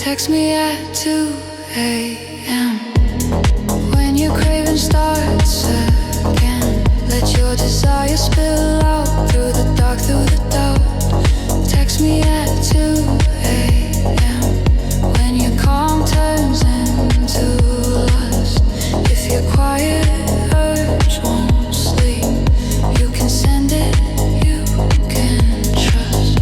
Text me at 2 a.m. when your craving starts again. Let your desire spill out through the dark, through the doubt. Text me at 2 a.m. when your calm turns into lust. If your quiet urge won't sleep, you can send it, you can trust.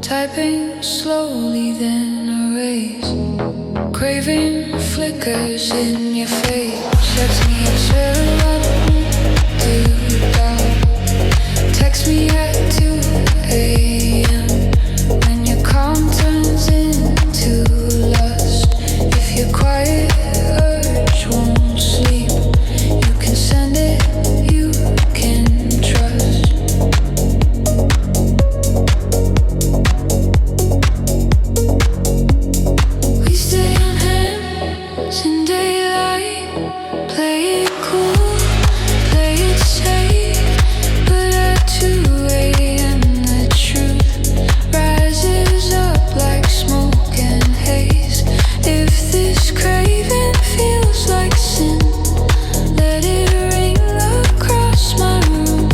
Typing slowly, then erase. Craving flickers in your face. Text me at 7 Text me at 2 a.m. when your calm turns into lust. If your quiet urge won't sleep, you can send it, you can trust. We stay on hands in daylight, play it cool, play it safe. But at 2 a.m. the truth rises up like smoke and haze. If this craving feels like sin, let it ring across my room.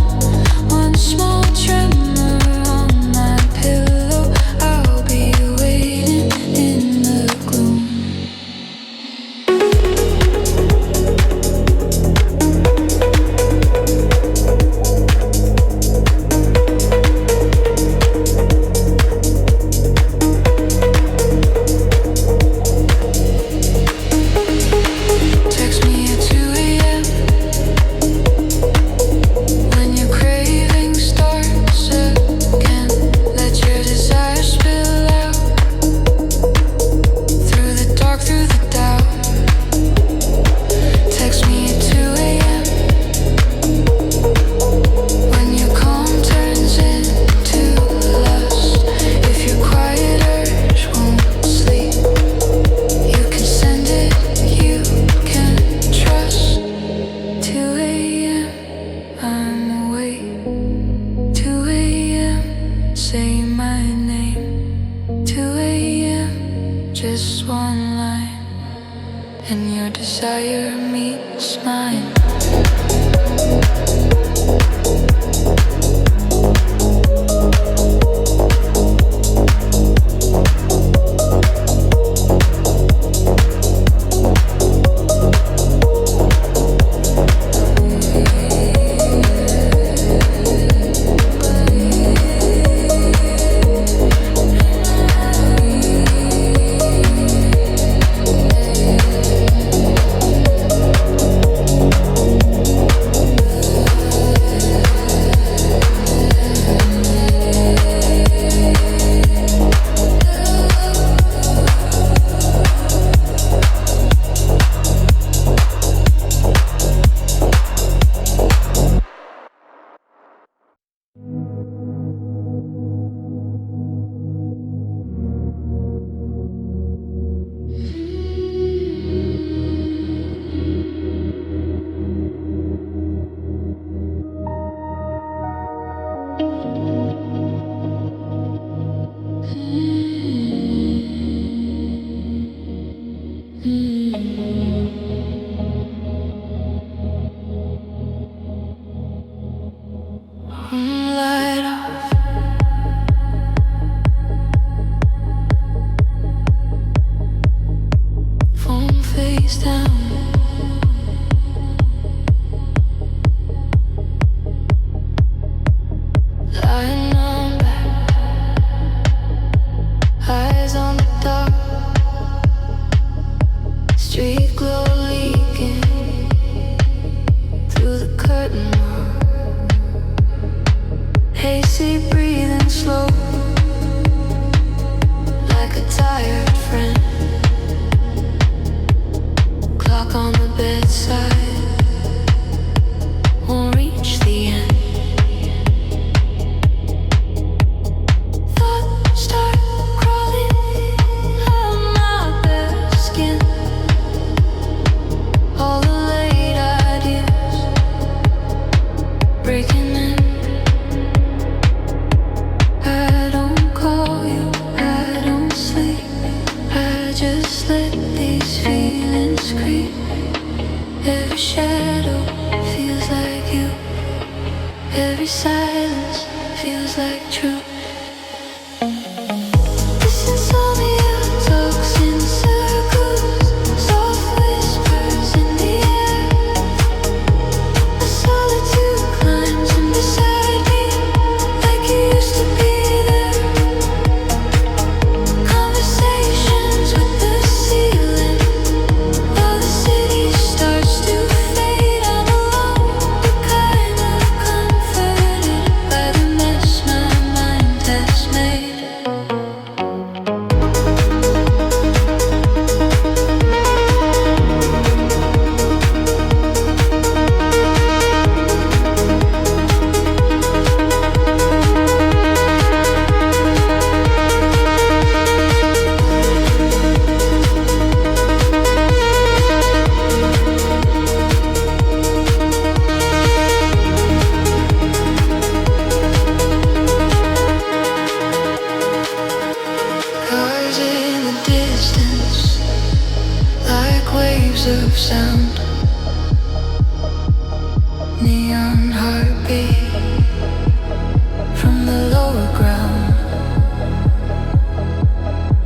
One small tremor on my pillow, I'll be waiting in the gloom. Text me at 2 a.m. when your craving starts again. Let your desire spill out through the dark, through the doubt. Text me at 2 a.m. when your calm turns into lust. If your quiet urge won't sleep, you can send it, you can trust. 2 a.m. I'm awake. 2 a.m. say my name. 2 a.m. just one line, and your desire meets mine. Every silence feels like truth. Of sound, neon heartbeat from the lower ground.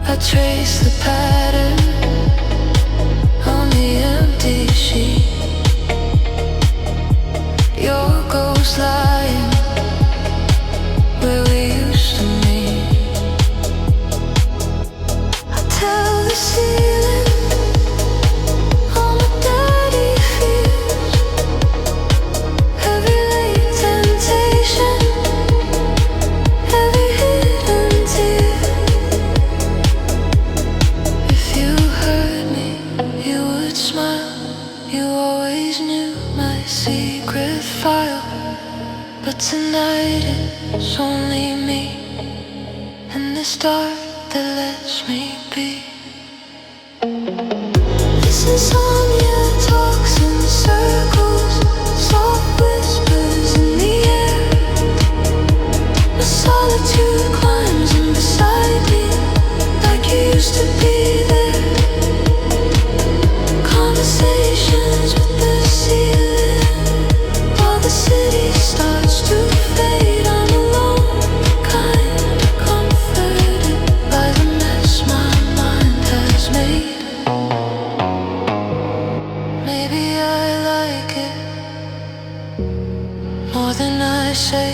I trace the pattern on the empty sheet. Your ghost lying where we used to meet. I tell the ceiling tonight it's only me and this dark that lets me be. This insomnia talks in circles, soft whispers in the air. My solitude climbs in beside me, like you used to be there. Conversations with the ceiling, while the city starts to fade. I'm alone, kind of comforted by the mess my mind has made. Maybe I like it more than I say.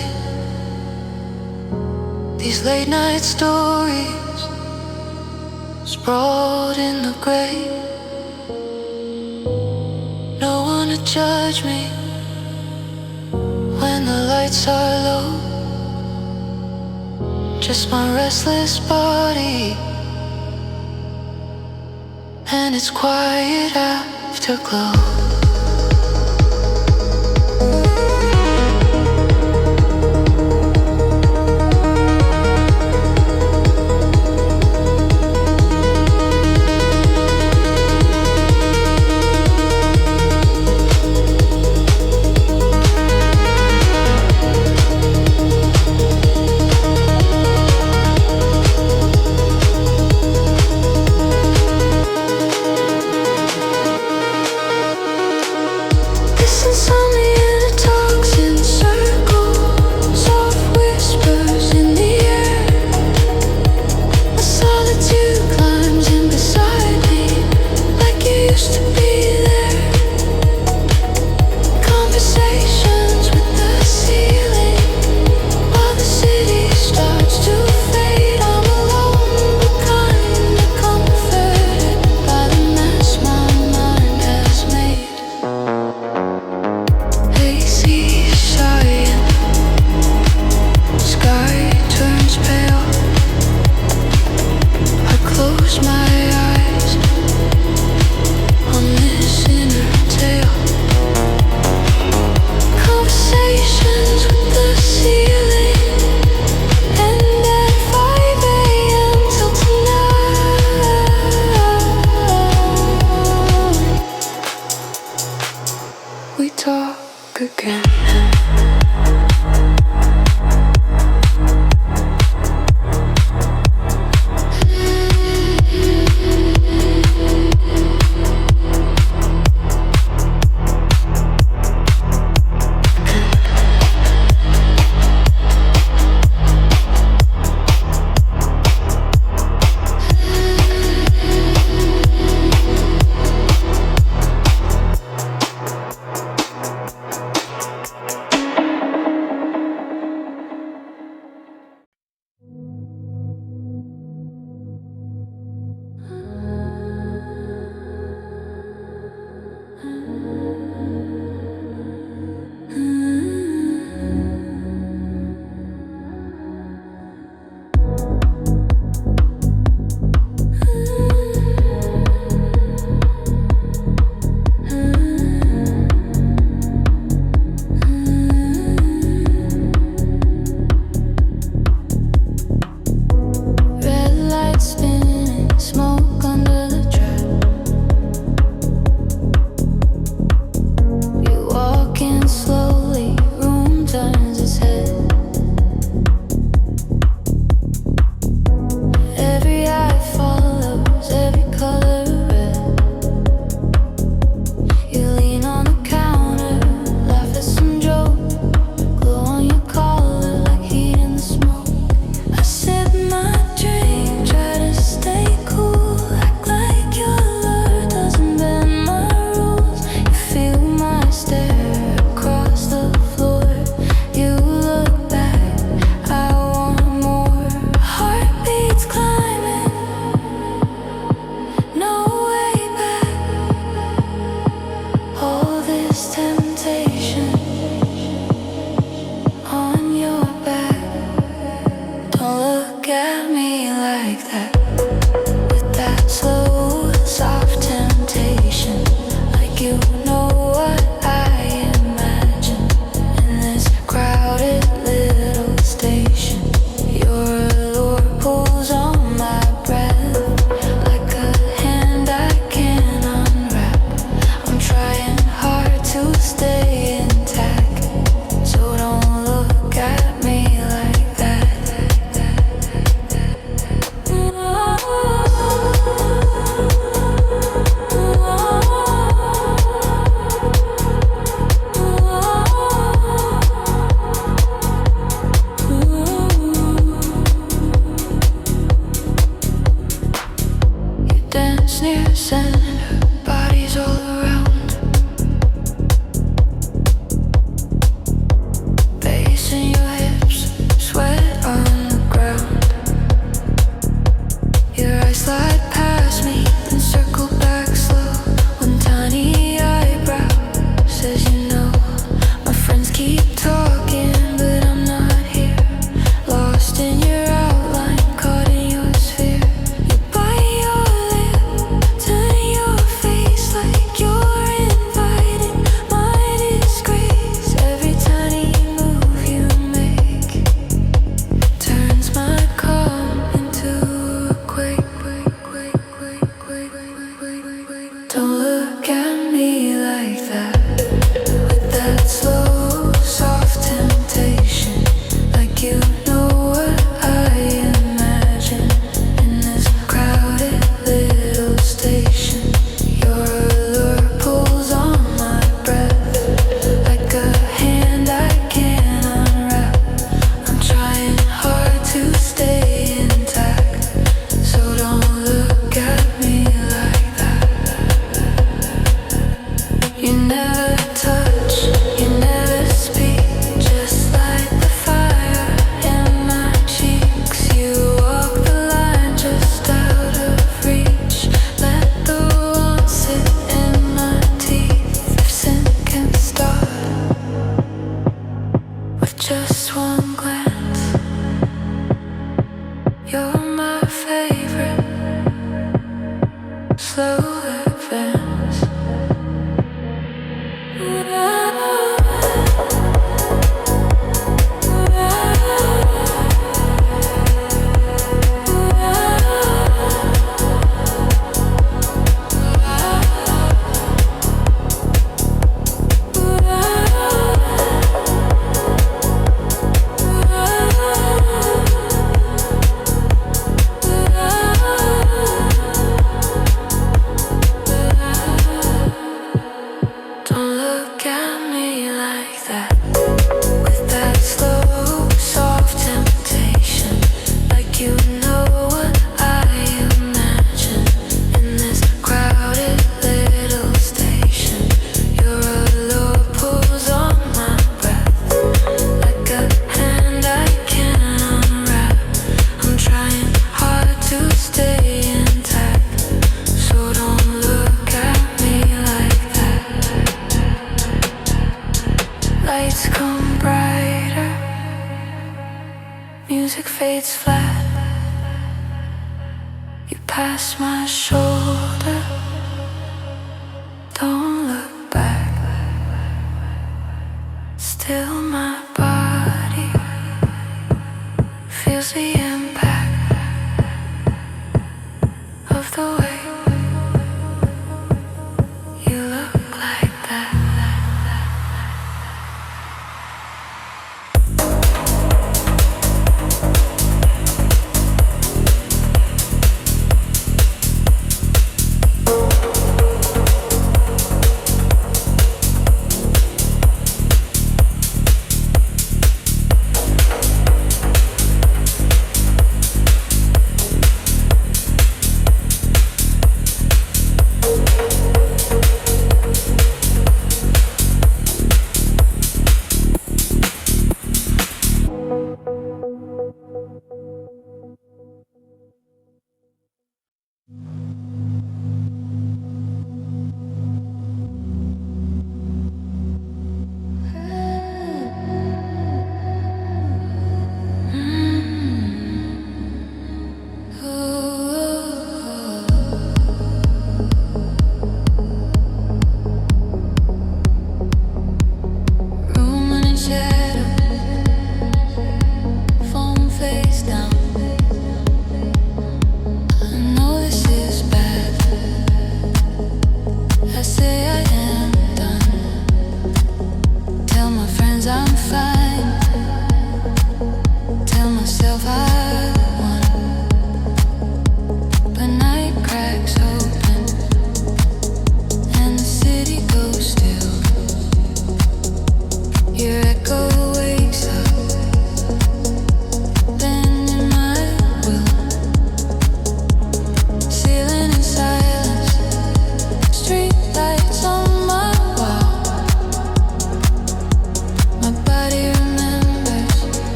These late night stories sprawled in the grave. No one to judge me when the lights are low. Just my restless body and its quiet afterglow.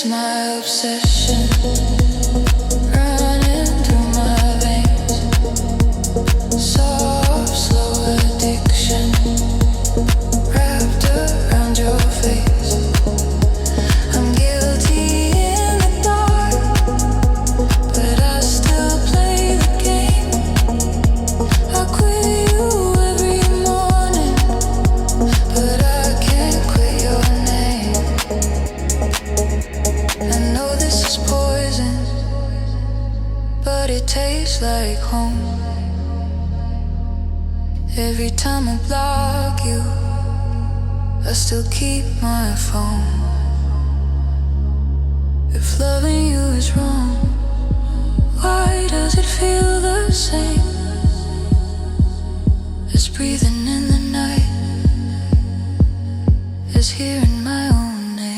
my obsession, running through my veins. Soft, slow addiction, wrapped around your face. I'm guilty in the dark, but I still play the game. I quit you every morning, but I can't quit your name. I know this is poison, but it tastes like home. Every time I block you, I still keep my phone. If loving you is wrong, why does it feel the same as breathing in the night, as hearing my own name?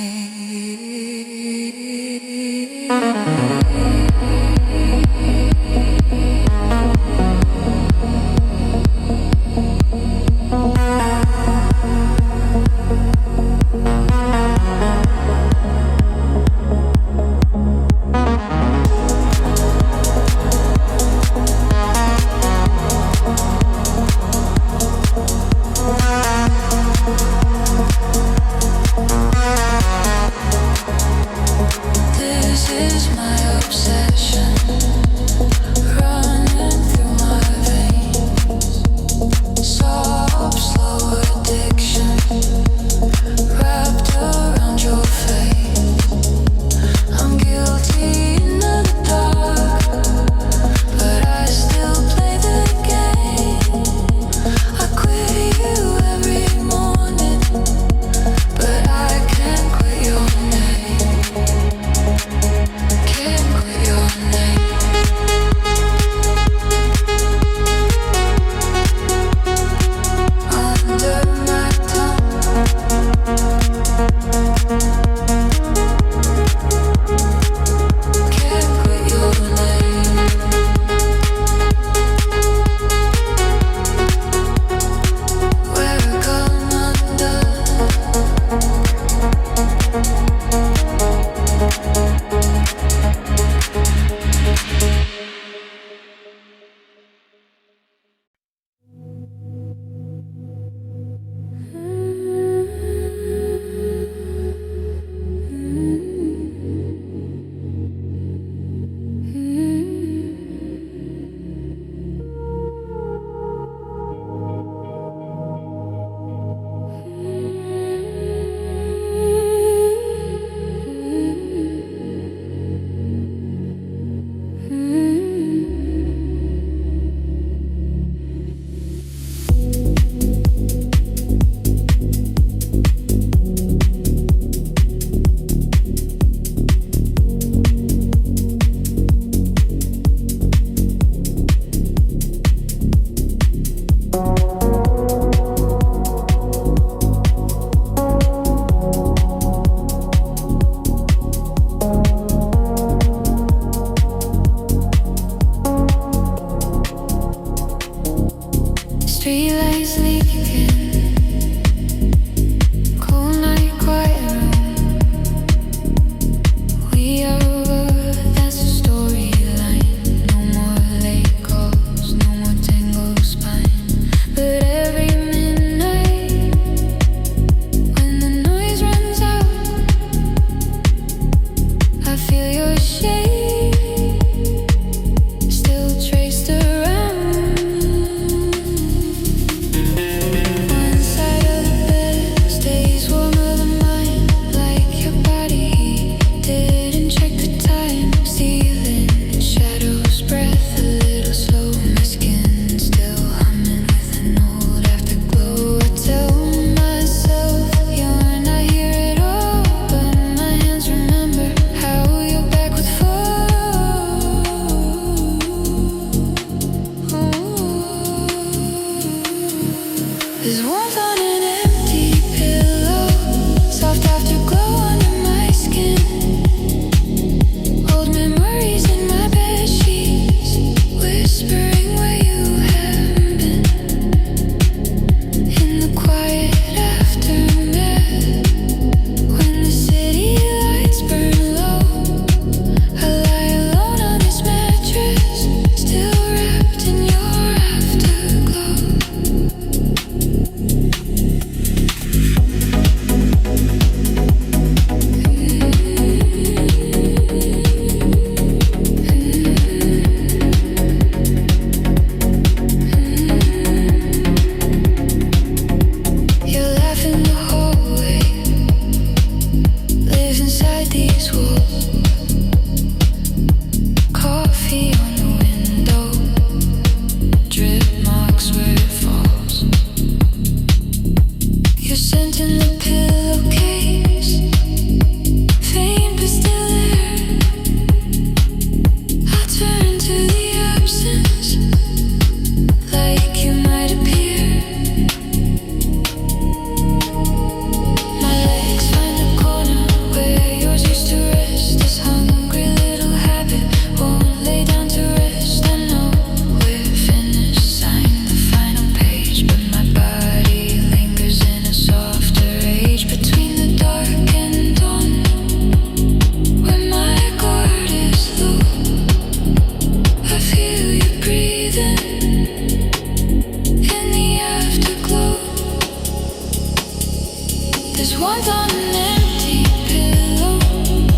warmth on an empty pillow,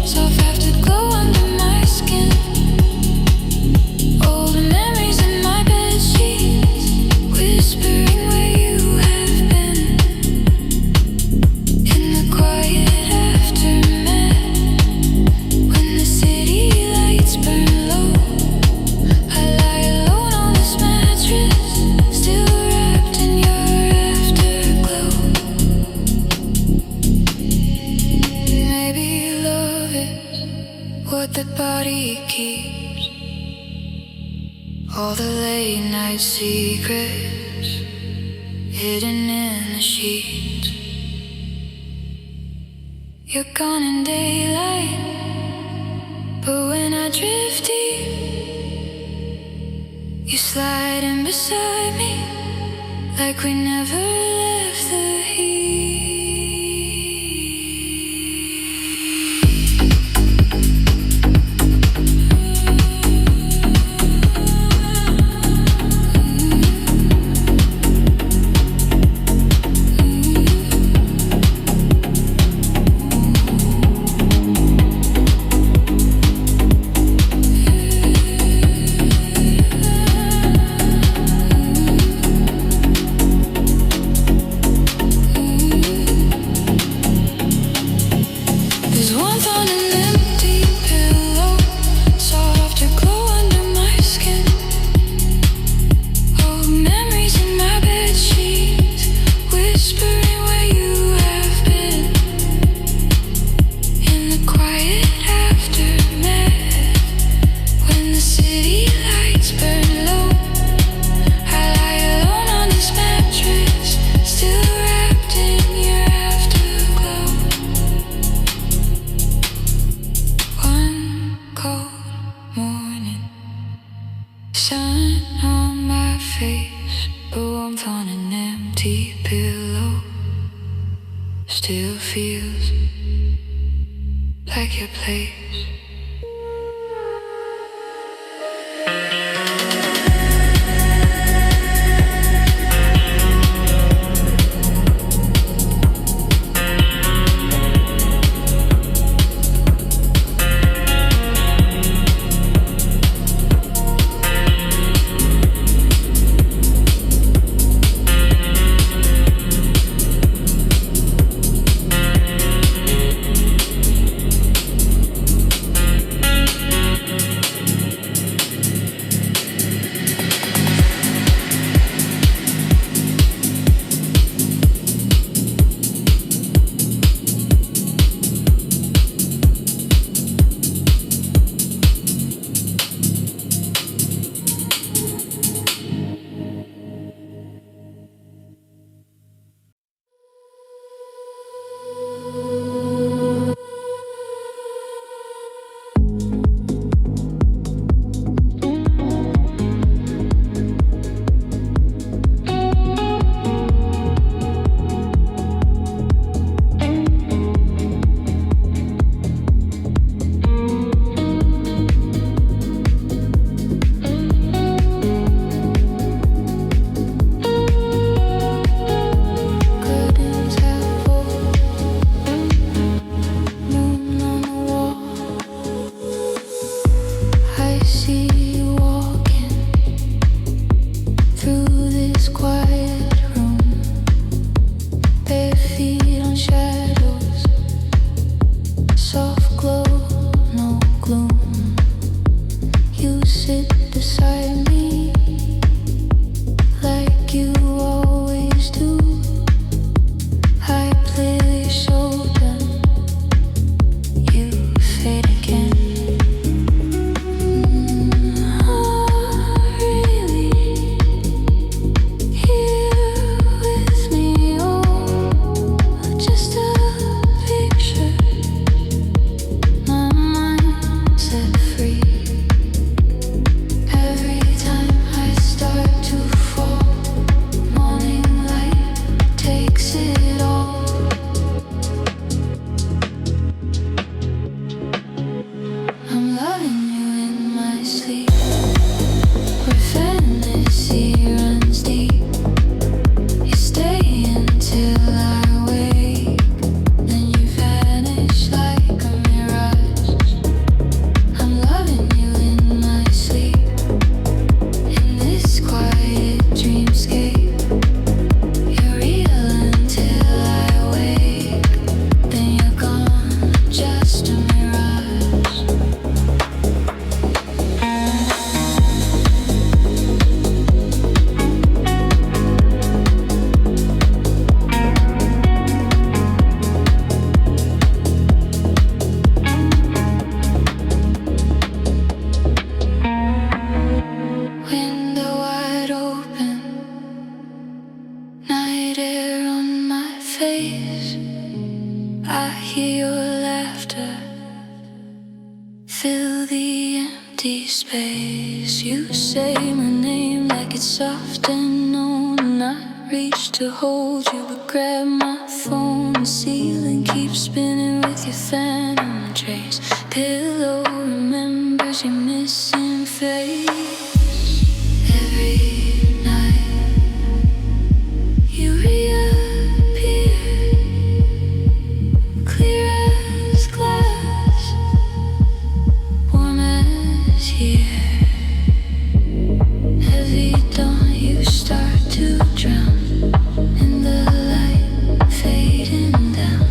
soft afterglow under my skin. Old memories in my bed sheets, whispering where you have been. In the quiet aftermath, when the city lights burn low, I lie alone on this mattress, still wrapped in your afterglow. Maybe love is what the body keeps, all the late night secrets hidden in the sheets. You're gone in daylight, but when I drift deep, you slide in beside me like we never left the heat. There's warmth on an empty pillow, soft glow under my skin. Old memories in my bed sheets, whispering where you have been. In the quiet aftermath, when the city lights burn low, I lie alone on this mattress, still wrapped in your afterglow. One cold morning, sun on my face, but warmth on an empty pillow still feels like your place. I hear your laughter fill the empty space. You say my name like it's soft and known, and I reach to hold you, but grab my phone. The ceiling keeps spinning with your phantom trace. Pillow remembers your missing face. Every night you reappear, clear as glass, warm as here. Heavy dawn, you start to drown in the light fading down.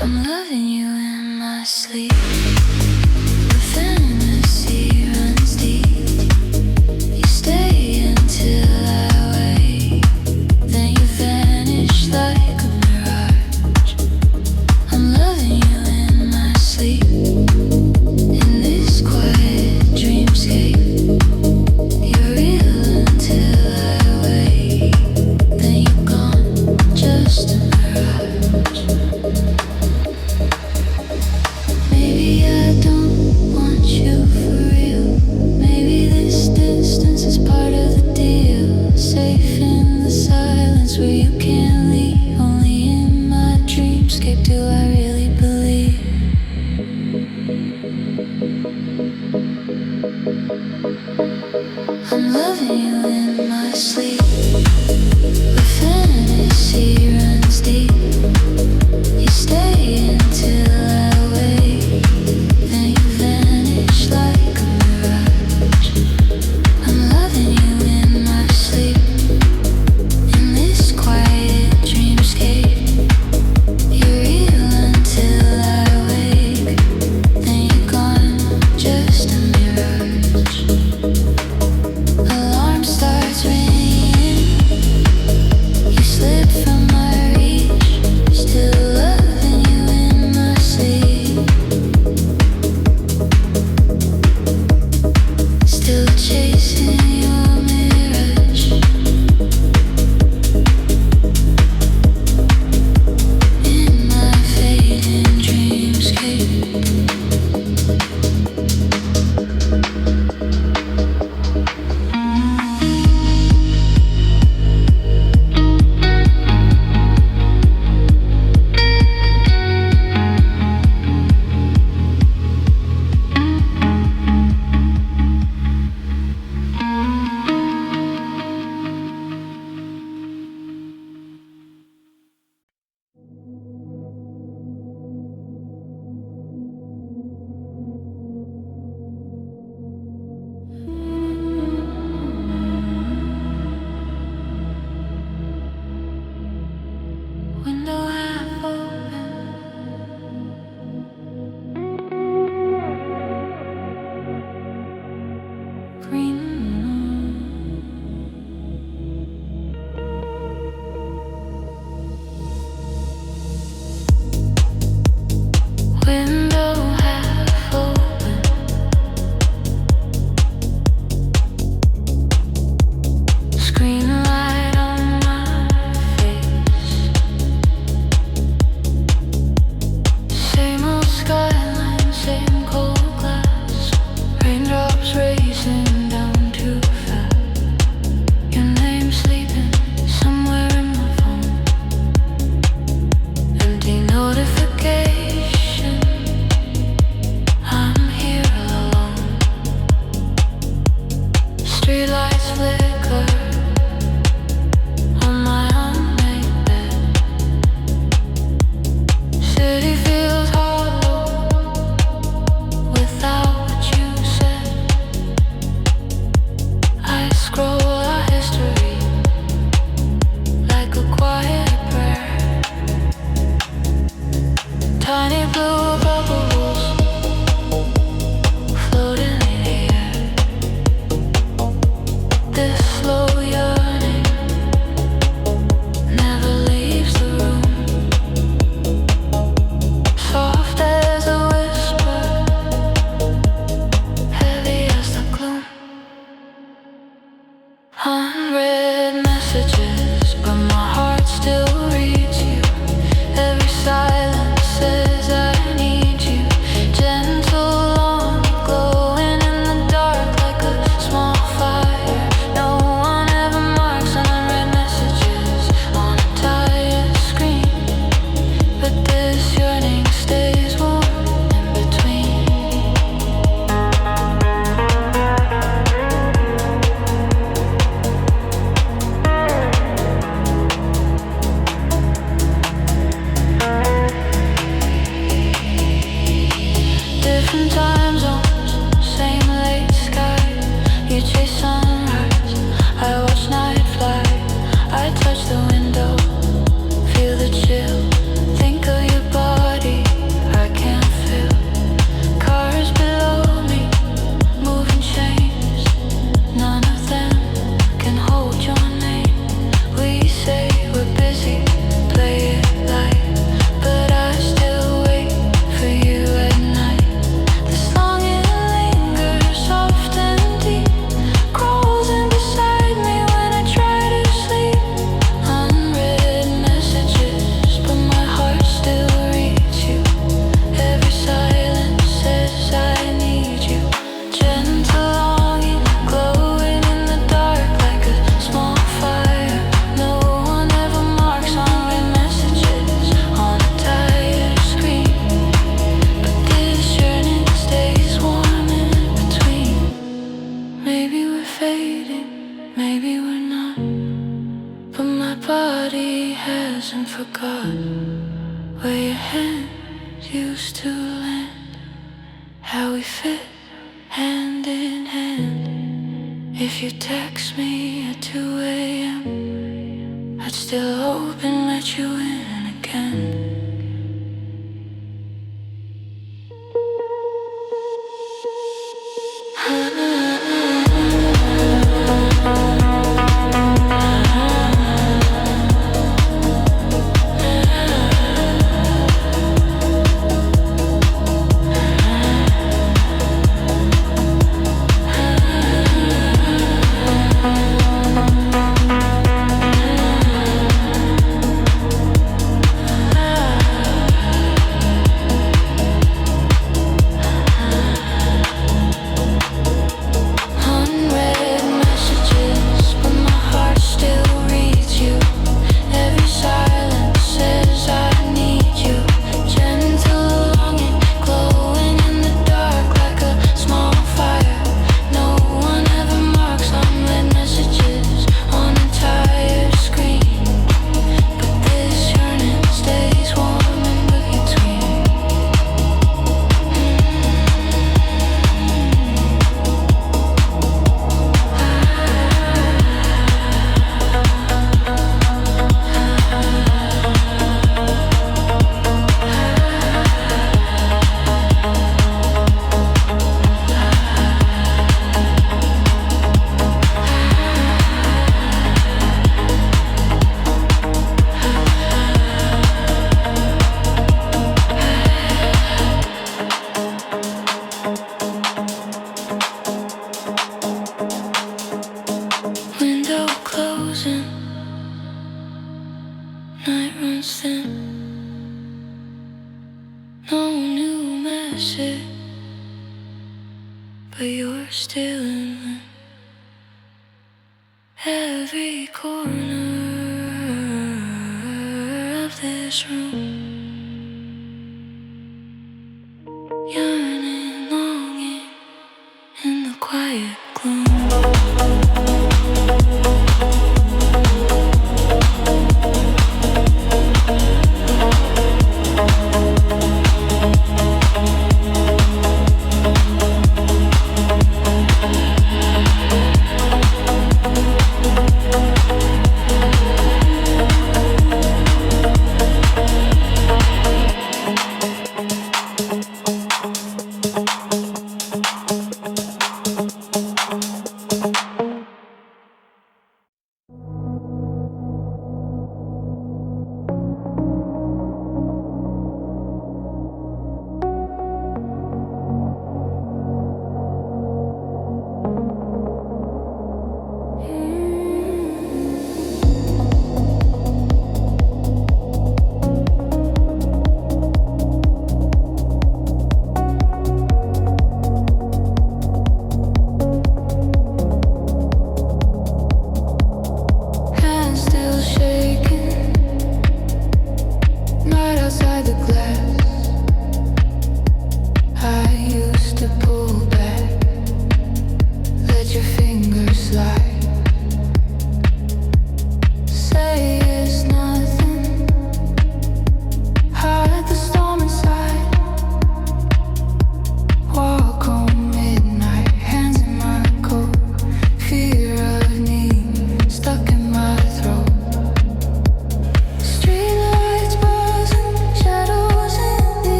I'm loving you in my sleep. The fantasy runs deep. You stay until I wake, then you vanish like a mirage. I'm loving you in my sleep, in this quiet dreamscape. You're real until I wake, then you're gone, just a mirage. Maybe I don't want you for real. Maybe this distance is part of the deal. Safe in the silence where you can't leave. Only in my dreamscape do I really believe. I'm loving you in my sleep. The fantasy runs deep. You stay until I wake, then you vanish like a mirage. I'm loving you in my sleep, in this quiet body hasn't forgotten where your hands used to land, how we fit hand in hand. If you text me at 2 a.m., I'd still open, let you in again. But you're still in every corner of this room, yearning, longing in the quiet gloom.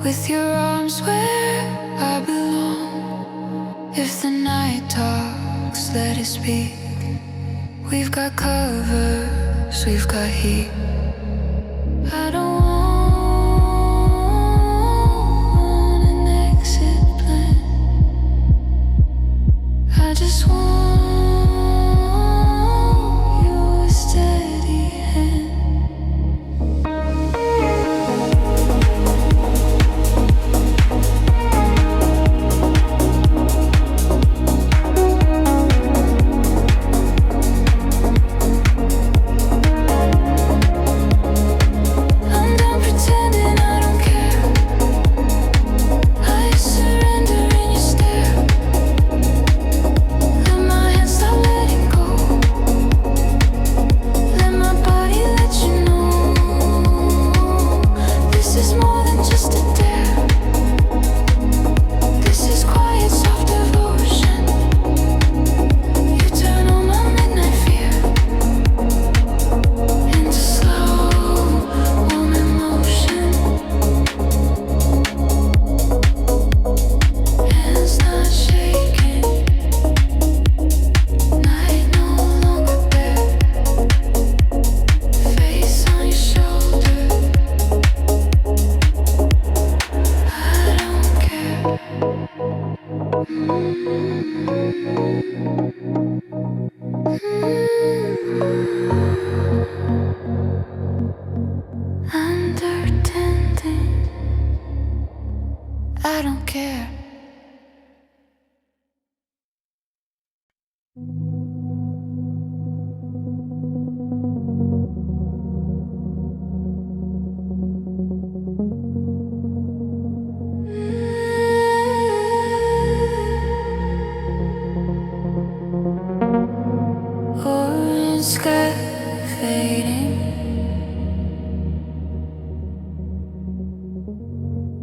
with your arms where I belong. If the night talks, let it speak. We've got covers, we've got heat. I don't want an exit plan. I just want your steady hand. I don't care. Orange sky fading,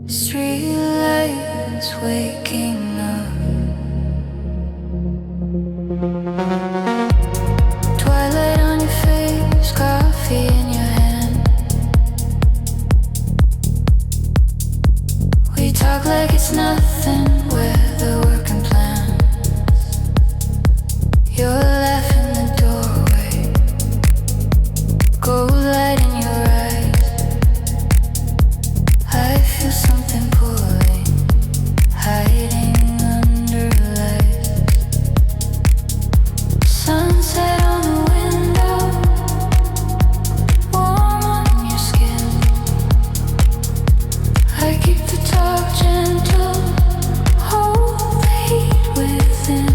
street lights waking up, twilight on your face, coffee in your hand. We talk like it's nothing, weather working plans. You're laughing the doorway, gold light in your eyes. I feel something pulling, hiding under lights. Sunset on the window, warm on your skin. I keep the talk gentle, hold the heat within.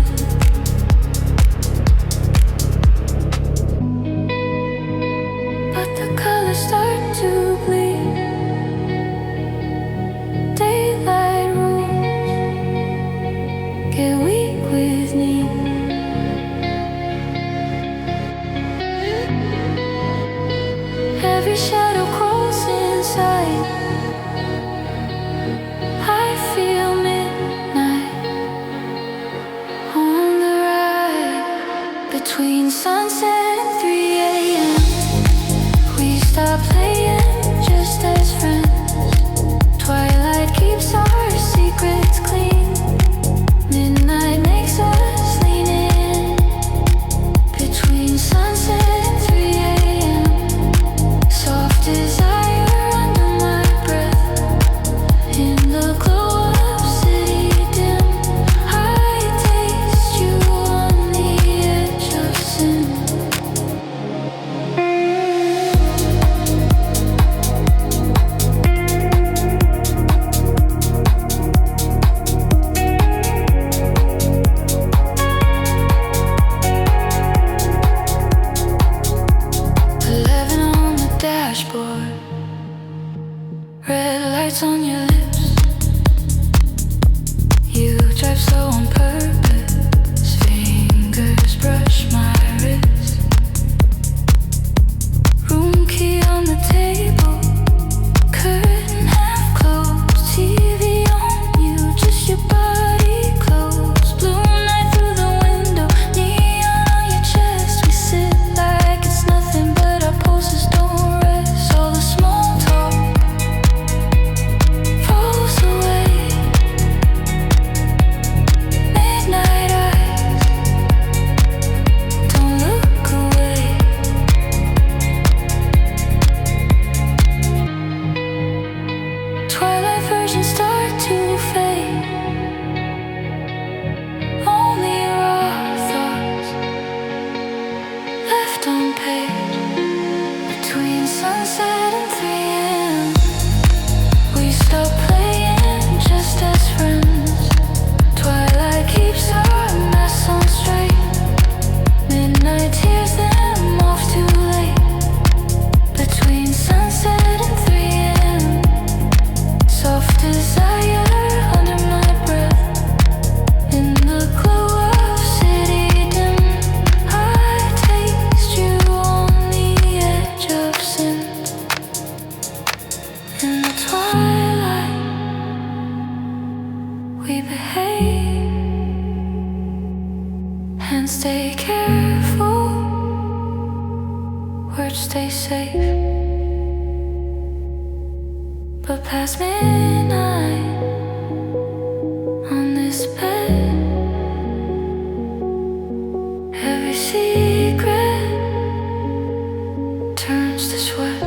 But the colors start to bleed. Daylight rules get weak with need. Every shadow crawls inside. I feel midnight on the ride between sunset and 3 a.m. We stop playing just as friends. Twilight keeps our secrets clean. Midnight makes us lean in between sunset and 3 a.m. Soft desire under my breath. In the glow of city dim, I taste you on the edge of sin. Dashboard, red lights on your lips. You drive slow on purpose, fingers brush my wrist. Room key on the table, curtain half closed, TV on you, just your body close. Blue night through the window, neon on your chest. We sit like it's nothing, but our pulses don't rest. All the small talk falls In the twilight, we behave and stay careful. Words stay safe, but past midnight on this bed, every secret turns to sweat.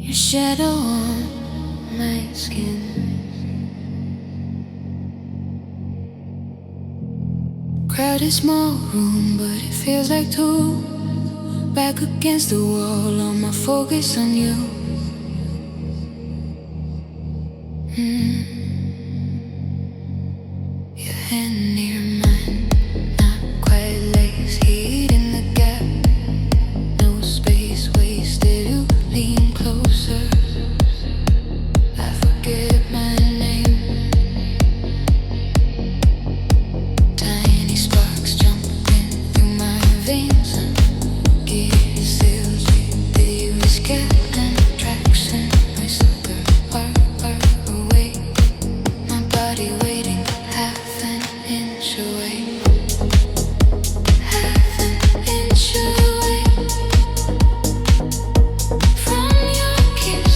Shadow on my skin. Crowded small room, but it feels like two. Back against the wall, all my focus on you. Your hand near mine, not quite lace, heat in the gap. No space wasted, you lean closer. I forget my name. Tiny sparks jumping through my veins. Gear seals with the Captain Traction. Whisper far, far away. My body waiting half an inch away. Half an inch away from your kiss.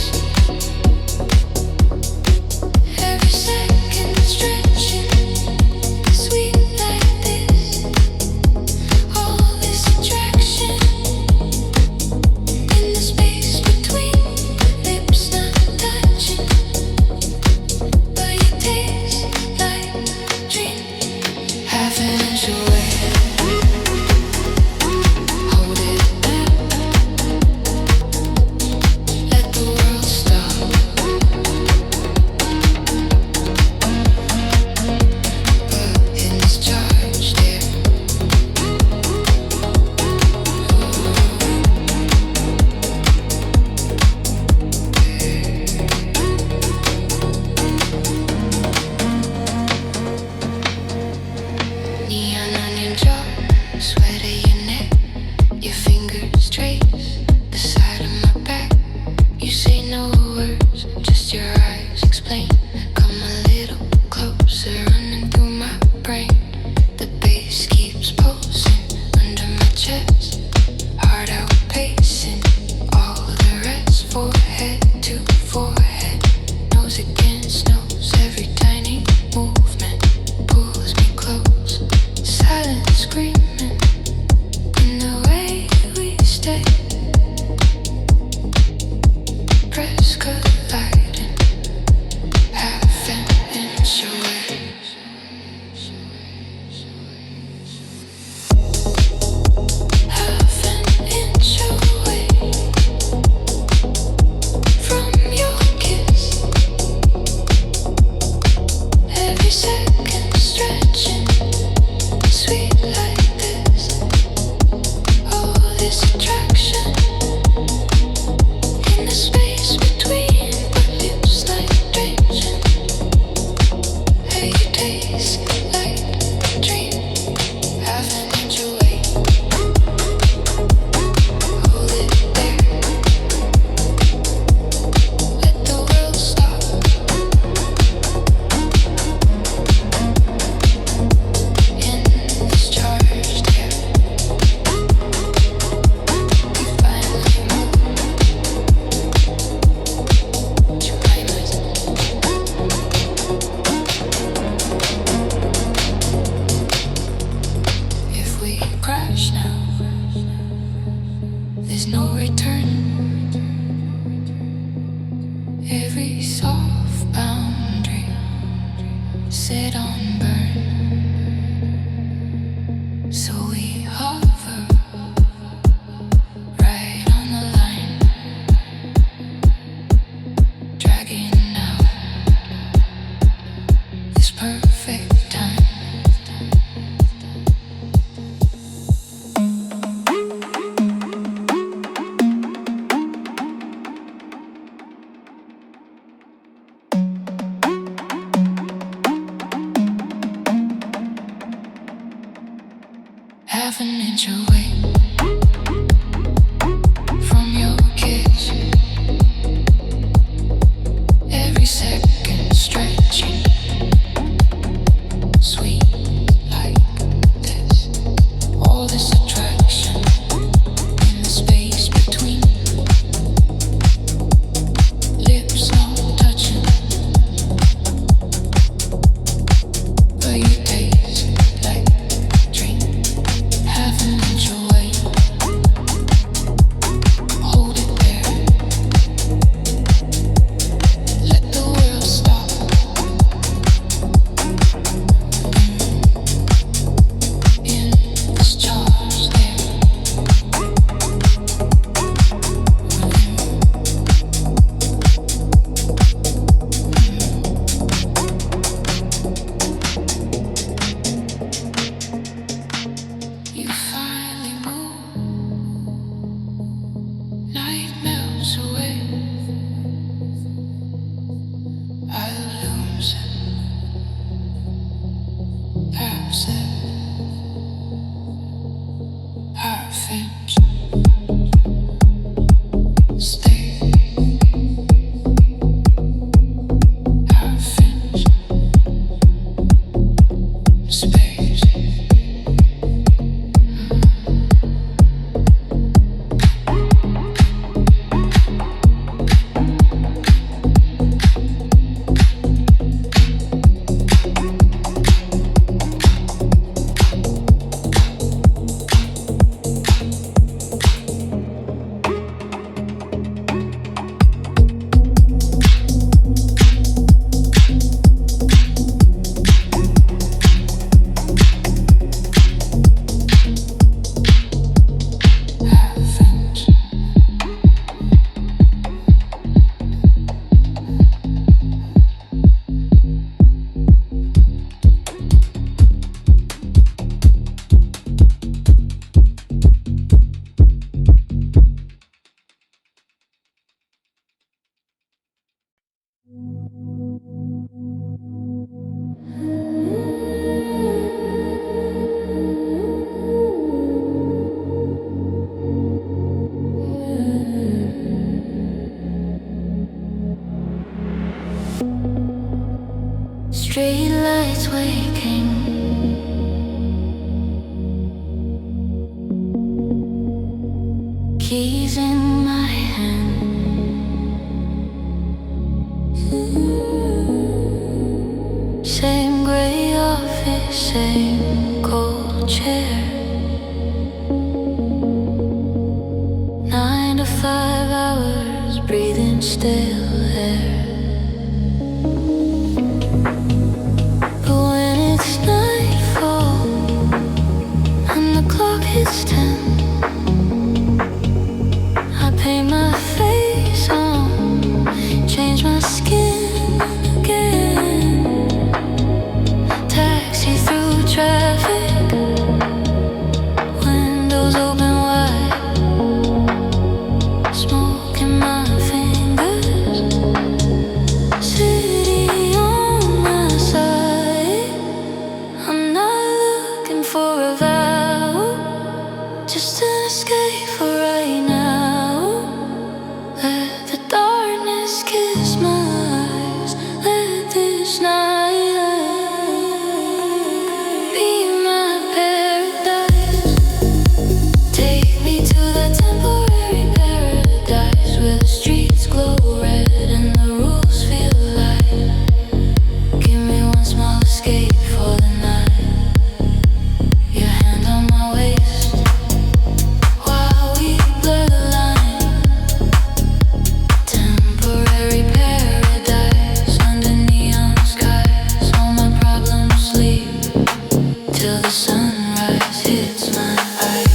Every second stretching, sweet like this. All this attraction in the space between lips not touching, but you taste like a dream. Half an inch away, hold it back. Let the world stop. Buttons charged there. Neon on your jaw, sweat of your neck. Your fingers trace the side of my back. You say no words, just your eyes explain. Come a little closer, running through my brain. The bass keeps pulsing under my chest. Heart outpacing all the rest. forehead to forehead, nose against nose, every tiny movement pulls me close. Silent screaming in the way we stay. Press colliding, half an inch away. Half an inch away from your kiss. Every second stretching, sweet like this. All this attraction in the space between, but lips like drenching. Hey, you taste like a dream. Half an inch away. Hold it there. Let the world stop. In this charged air, we finally move to climax. If we crash now, there's no return. Every soft boundary set on burn. So we hover right on the line, dragging out this perfect time. Half an inch away from your kiss. Every second stretching, sweet like this. All this attraction in the space between, lips not touching, but you taste like a dream. Half an inch away. Hold it there. Let the world stop. In this charged air. You finally move. Night melts away. I lose it. Perhaps half inch. Stay. Half inch. Space. Half inch. Street lights waking. Keys in my hand. same cold chair. 9 to 5 hours, breathing stale air. But when it's nightfall and the clock hits 10, I paint my face on, change my skin again. Taxi through traffic, windows open wide, smoke in my fingers, city on my side. I'm not looking for a vow, just an escape for right now. Let the darkness kiss my eyes, let this night be my paradise. Take me to that temporary paradise where the streets glow red and the rules feel light. Give me one small escape for the night. Your hand on my waist while we blur the line. Temporary paradise under neon skies. All my problems sleep till the sunrise hits my eyes.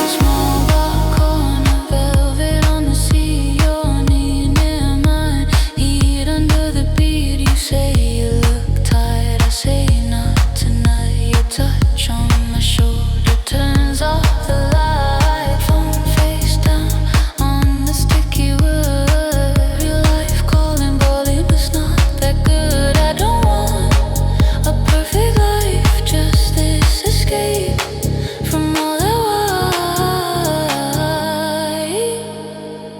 Small block corner, velvet on the sea. Your knee near mine, heat under the beat. You say you look tired, I say not tonight. Your touch on my shoulder turns off the light. Phone face down on the sticky wood. Real life calling, volume is not that good. I don't want a perfect life, just this escape from all that white.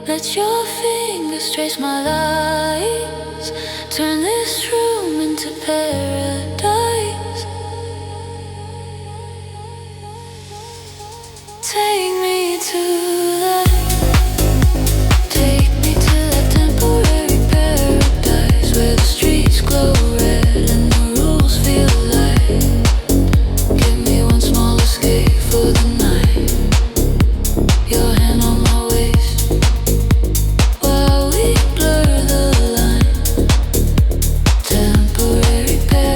Let your fingers trace my lights, turn this room into paradise. Take me to that temporary paradise where the streets glow red and the rules feel light. Give me one small escape for the night. Your hand on my waist while we blur the line. Temporary paradise.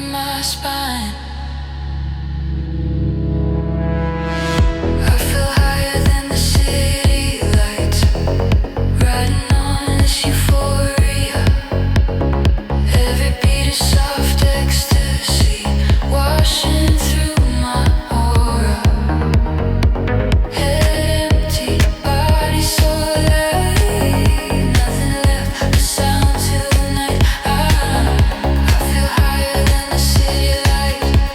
in my spine. Sound tonight, I feel higher than the city lights.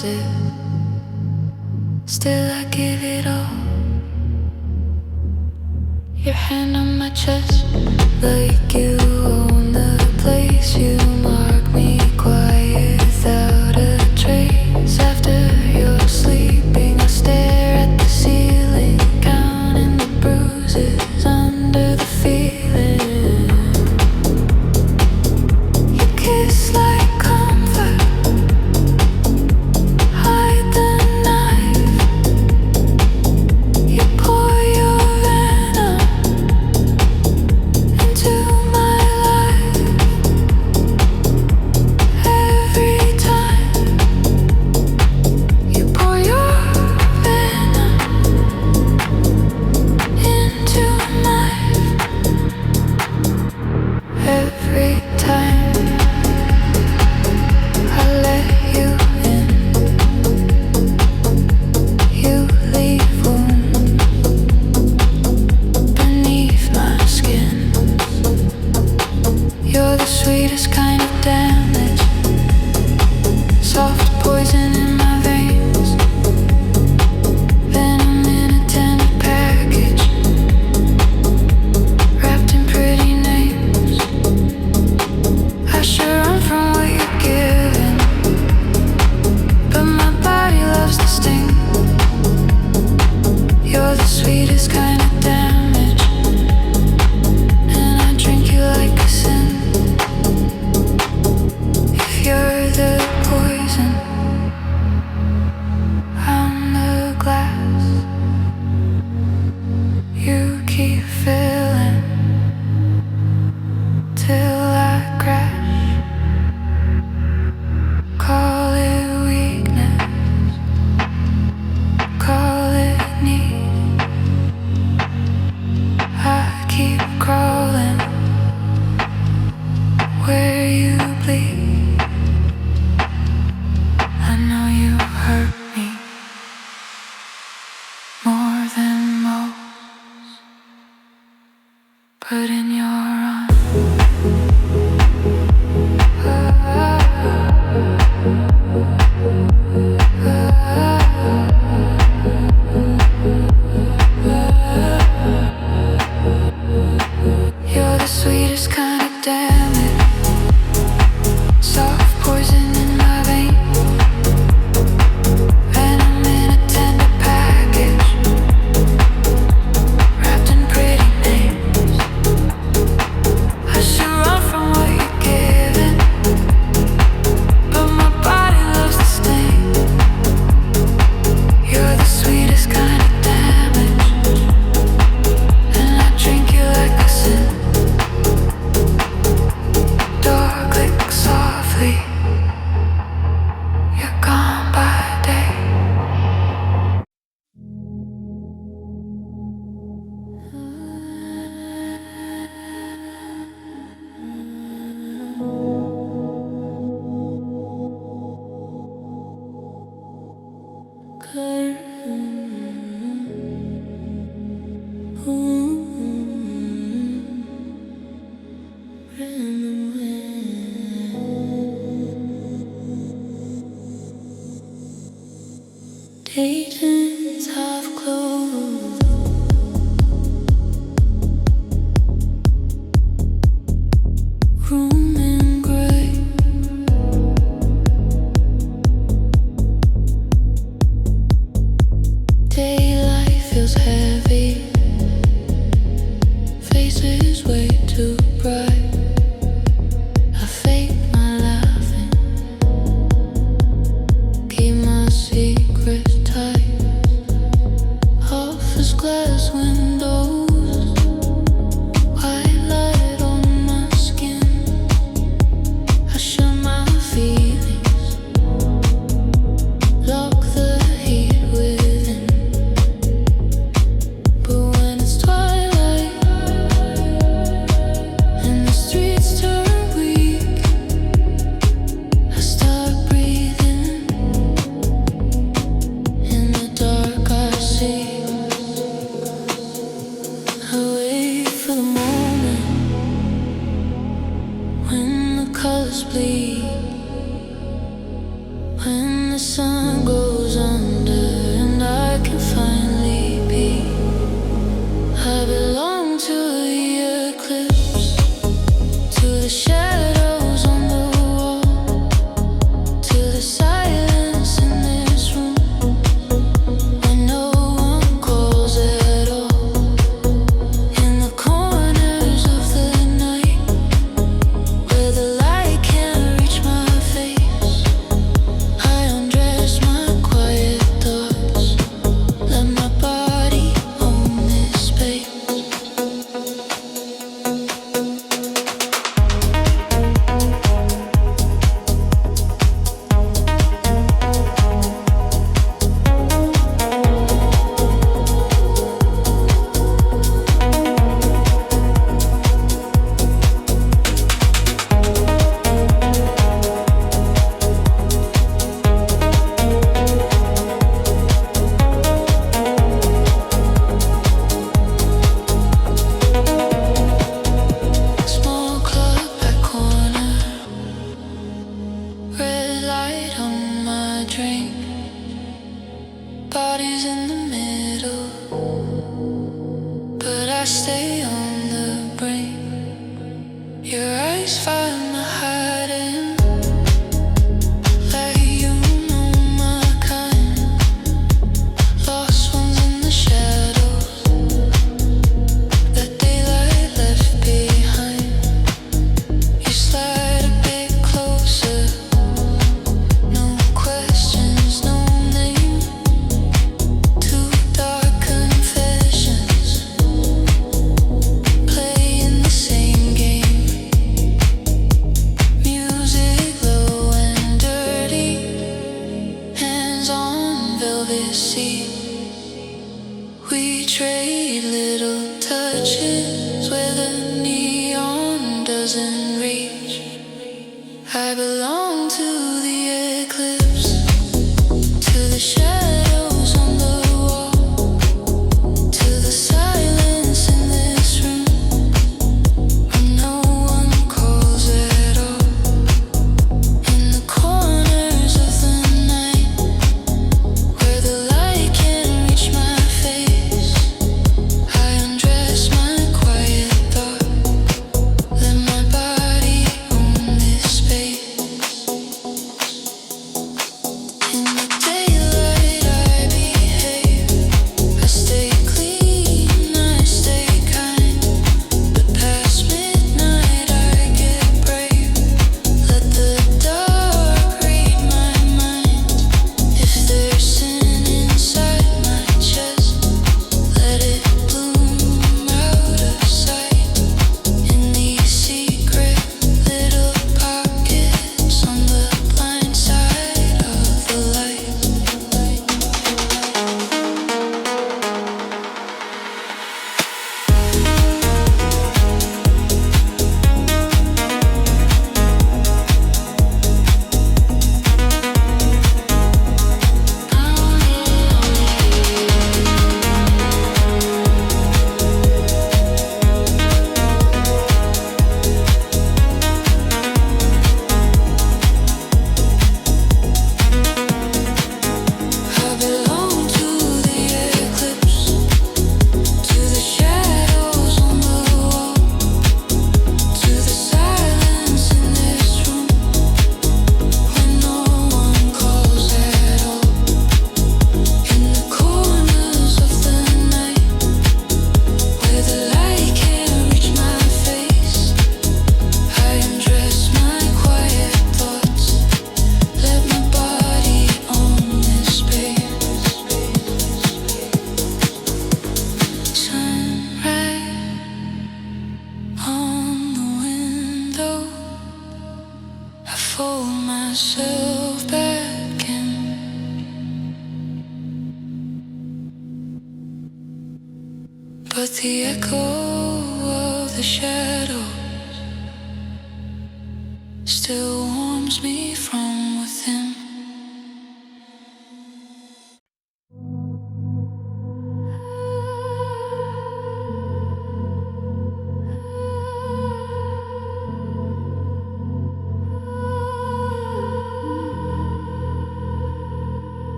opposite. Still I give it all. Your hand on my chest, like you own the place. You mark me quiet without a trace. After you're sleeping, I stare at the ceiling, counting the bruises under the feeling. You kiss like comfort, hide the knife. You pour your venom into my life. Every time you pour your venom into mine. Every time I let you in, you leave wounds beneath my skin. You're the sweetest kind of damage, soft poison in my veins, venom in a tender package, wrapped in pretty names. I should run from what you're giving, but my body loves the sting. You're the sweetest kind of damage, and I drink you like a sin. If you're the poison, I'm the glass. You keep filling till I crash. Call it weakness, call it need. I keep crawling where you bleed. I know you hurt me more than most, but in your arms you're the sweetest kind of damage, soft poison in my veins, venom in a tender package, wrapped in pretty names. I should run from what you're giving, but my body loves the sting. You're the sweetest kind of damage, and I drink you like a sin. Door clicks softly, you're gone by day. Curtains half closed, room in grey. Daylight feels heavy, faces way too bright. I fake my laughing, keep my secrets tight. body's in the middle, but I stay on the brink. Your eyes find my hiding, like you know my kind. Lost ones in the shadows that daylight left behind. You slide a bit closer, no questions, no name. Two dark confessions, playing the same game. Music low and dirty, hands on velvet seat. We trade little touches where the neon doesn't reach. I belong to the eclipse, to the shadows on the wall, to the silence in this room, when no one calls at all. In the corners of the night, where the light can't reach my face, I undress my quiet thought, let my body own this space. In the daylight I behave, I stay clean, I stay kind, but past midnight I get brave. Let the dark read my mind. If there's sin inside my chest, let it bloom out of sight. In these secret little pockets on the blind side of the light. I belong to the eclipse, to the shadows on the wall, to the silence in this room, when no one calls at all. In the corners of the night, where the light can't reach my face, I undress my quiet thoughts, let my body own this space. Sunrise on the window, I fold myself back in, but the echo of the shadows still warms me from within.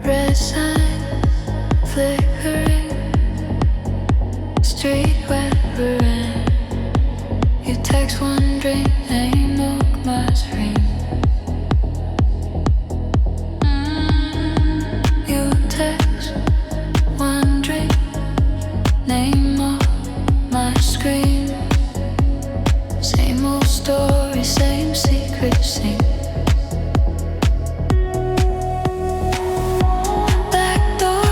Red sign flickering, street where we're in. You text one drink, ain't milk my screen. You text one drink, name on my screen. Same old story, same secret scene. Back door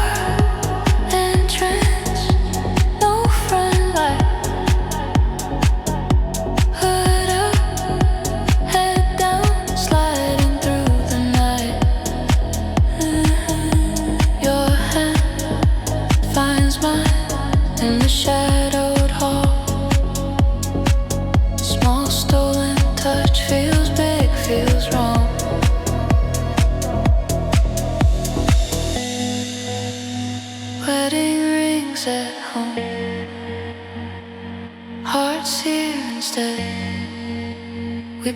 entrance, no front light. Hood up,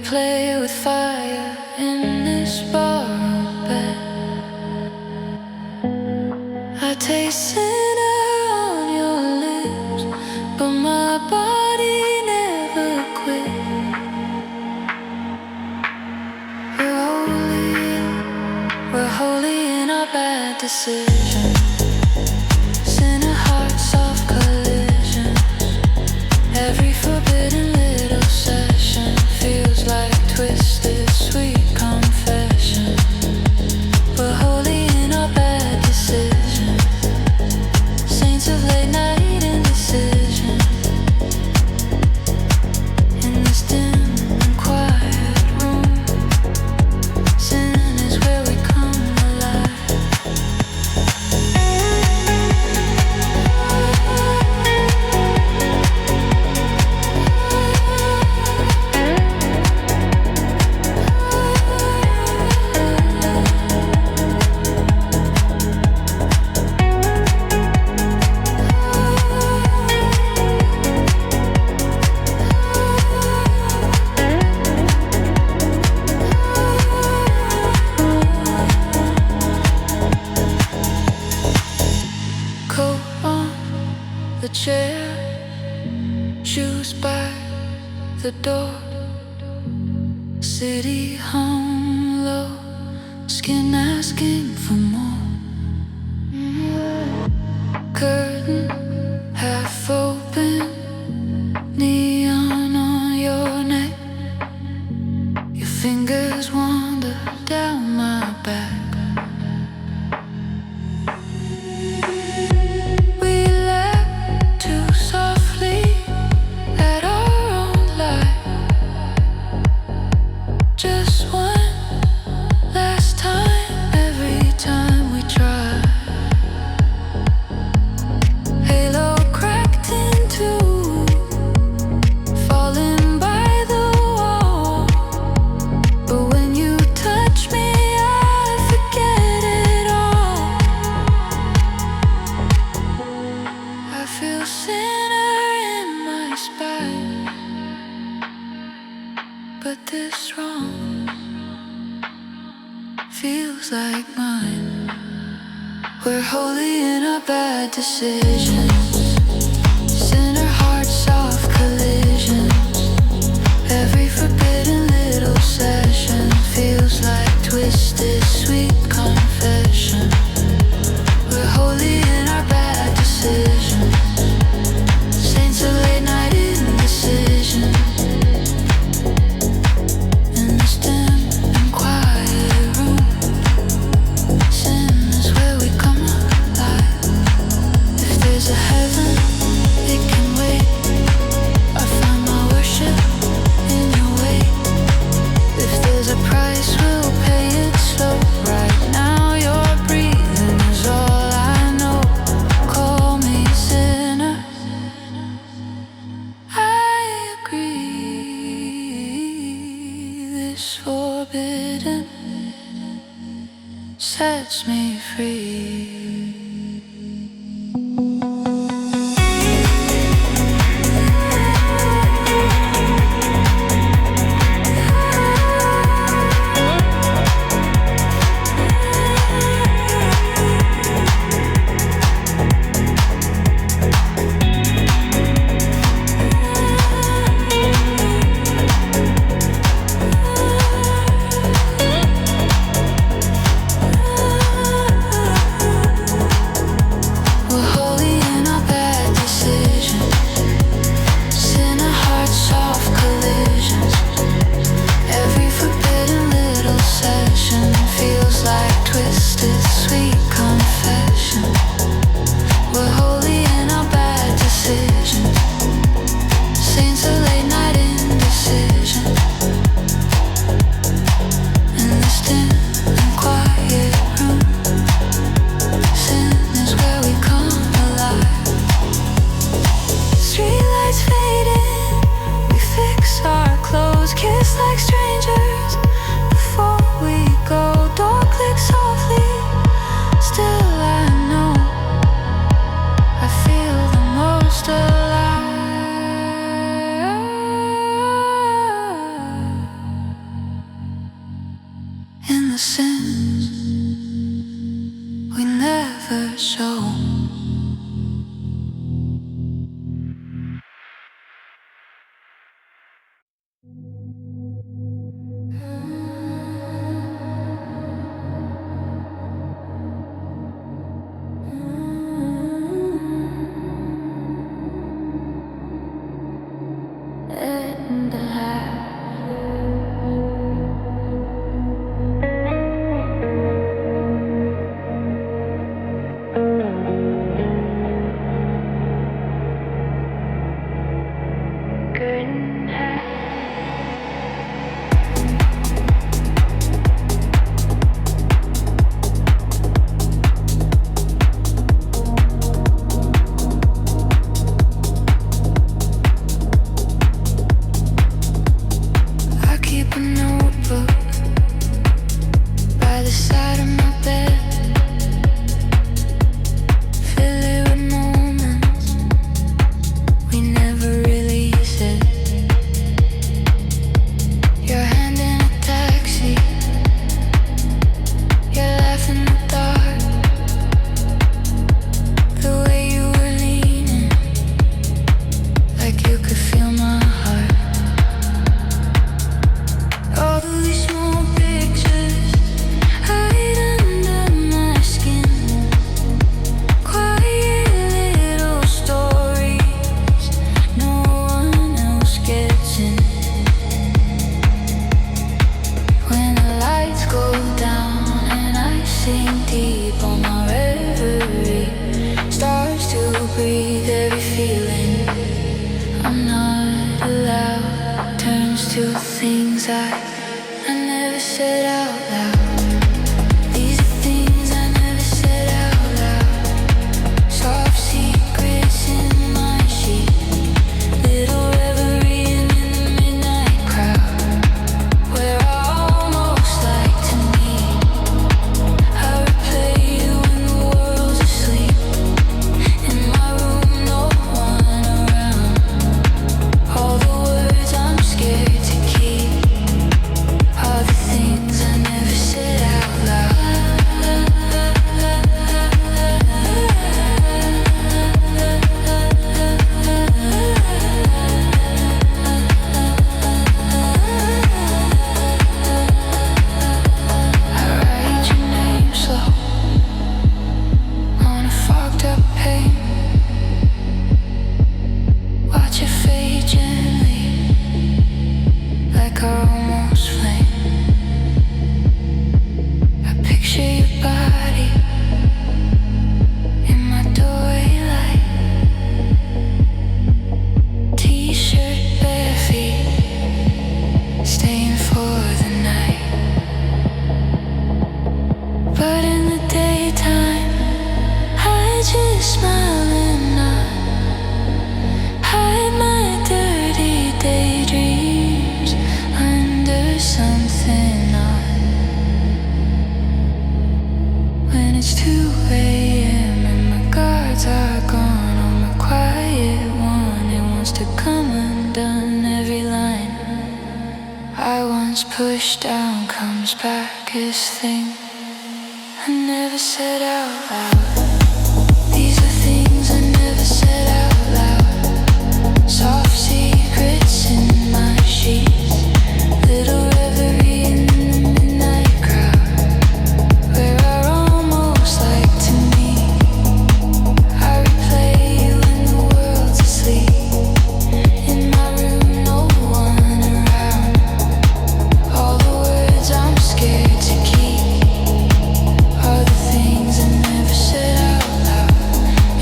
play with fire in this borrowed bed. I taste cinnamon on your lips, but my body never quit. We're holy in our bad decisions. Sinner hearts, soft collisions. Every forbidden little session feels like twisted, sweet confession. We're holy in our bad decisions. Saints of late night indecision. In this dim and quiet room, sin is where we come alive. Coat on the chair, shoes by the door. City hung low, skin asking for more. Curtain half open, neon on your neck. Your fingers wander down my back. We laugh too softly at our own light. Just one last time, every time we try. Halo cracked in two, falling by the wall. But when you touch me, I forget it all. I feel sinner in my spine, but this wrong feels like mine. We're holy in our bad decisions. Sinner hearts, soft collisions. Every forbidden little session feels like twisted, sweet confession. We're holy in our bad decisions. Saints of late night indecision. In this dim and quiet room, sin is where we come alive. If there's a heaven, it can wait. I find my worship in your way. If there's a price, we'll pay it slow. Right now your breathing is all I know. Call me sinner, I agree. This forbidden sets me free. innocence we never show.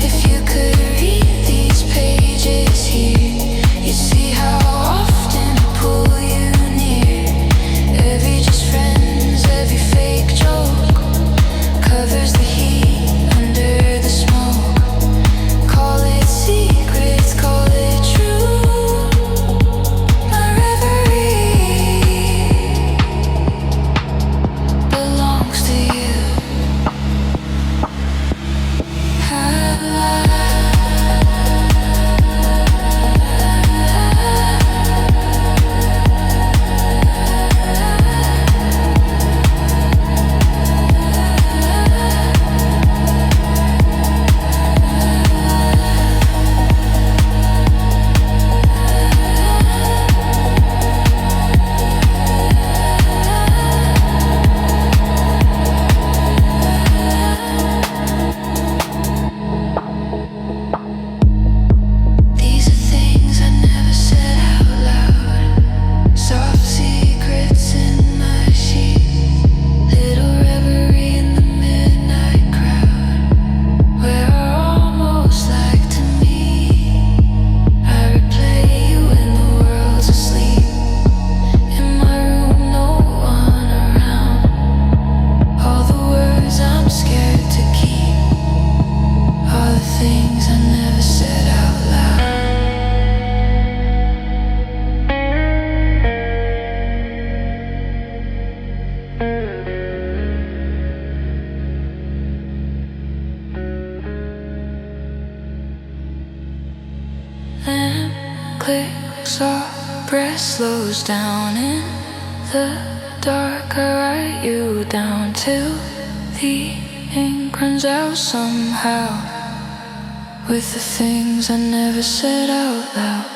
If you could read the slows down in the dark. I write you down till the ink runs out somehow, with the things I never said out loud.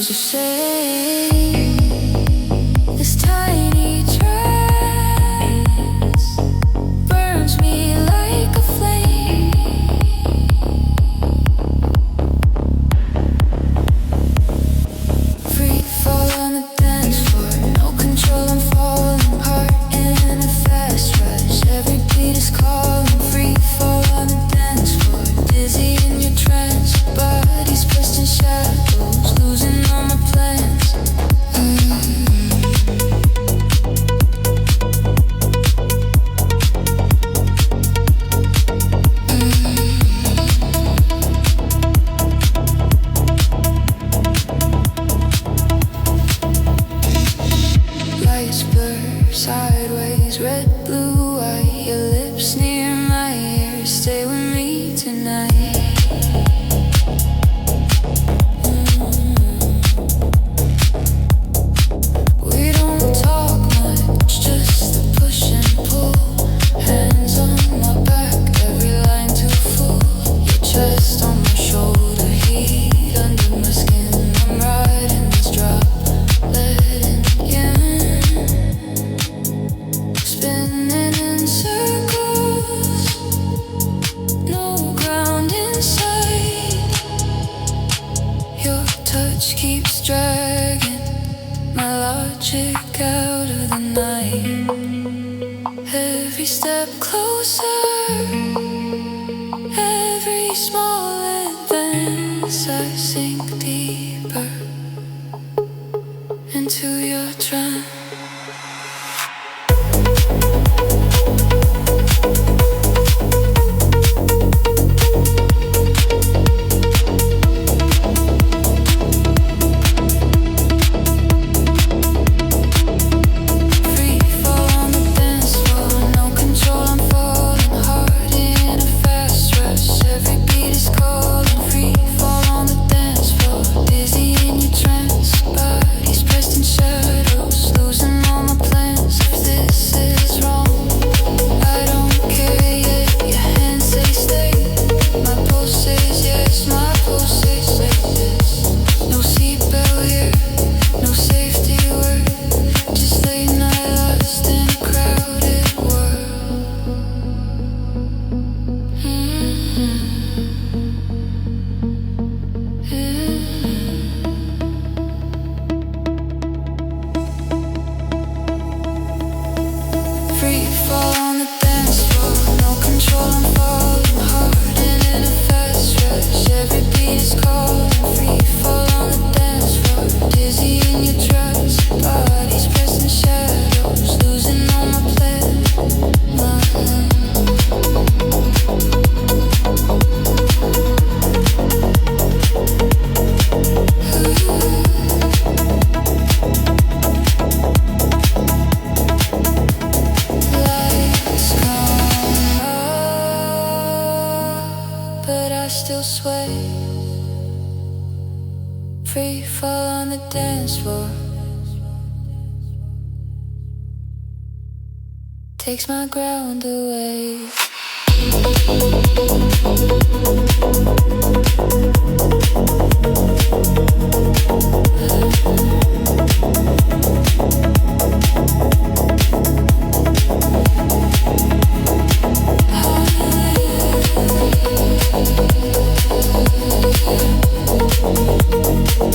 you say this tiny trance burns me like a flame. Free fall on the dance floor, no control, I'm falling apart in a fast rush. Every beat is calling. Free fall on the dance floor, dizzy in your trance, bodies pressed in shadows, losing all my plans. Lights blur sideways, red, blue, white. Your lips near my ear, stay with me tonight. We don't talk much, just the push and pull. Hands on my back, every line too full. Your chest on my shoulder, heat under my skin. I'm riding this drop, letting you in. Spinning in circles, no ground in sight. Your touch keeps dragging my logic out of the night. Every step closer, every small advance, I sink deeper into your trance. Free fall on the dance floor, no control, I'm falling hard in a fast rush. Every beat is calling. Free fall on the dance floor, dizzy in your trance, bodies pressed in shadows, losing all my plans. If this is wrong, I don't care yet. Your hands say stay, my pulse says yes, my pulse says yes. No seatbelt here, no safety word, just late night lost in a crowded world. Free fall on the dance floor, no control, I'm falling hard in a fast rush. Every beat is calling. Free fall on the dance floor, dizzy in your trance, bodies pressed in shadows, losing all my plans. Lights come up, but I still sway. Free fall on the dance floor, takes my ground away.